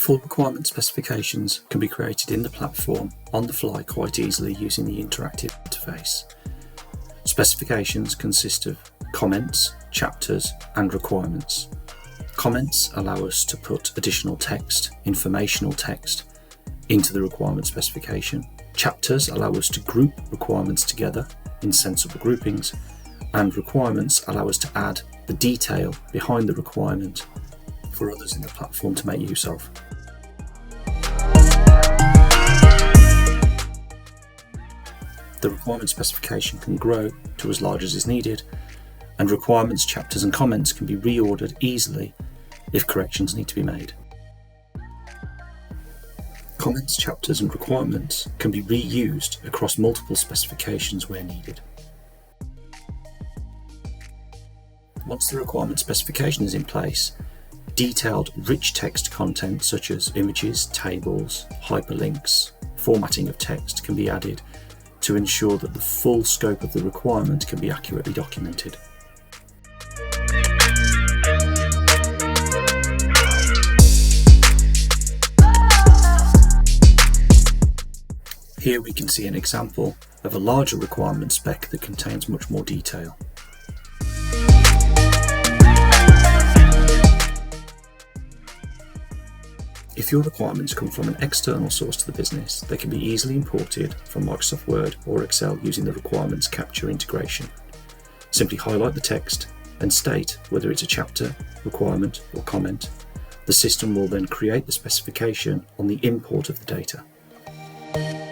Full requirement specifications can be created in the platform on the fly quite easily using the interactive interface. Specifications consist of comments, chapters, and requirements. Comments allow us to put additional text, informational text, into the requirement specification. Chapters allow us to group requirements together in sensible groupings, and requirements allow us to add the detail behind the requirement for others in the platform to make use of. The requirement specification can grow to as large as is needed, and requirements, chapters and comments can be reordered easily if corrections need to be made. Comments, chapters and requirements can be reused across multiple specifications where needed. Once the requirement specification is in place, detailed rich text content such as images, tables, hyperlinks, formatting of text can be added to ensure that the full scope of the requirement can be accurately documented. Here we can see an example of a larger requirement spec that contains much more detail. If your requirements come from an external source to the business, they can be easily imported from Microsoft Word or Excel using the requirements capture integration. Simply highlight the text and state whether it's a chapter, requirement or comment. The system will then create the specification on the import of the data.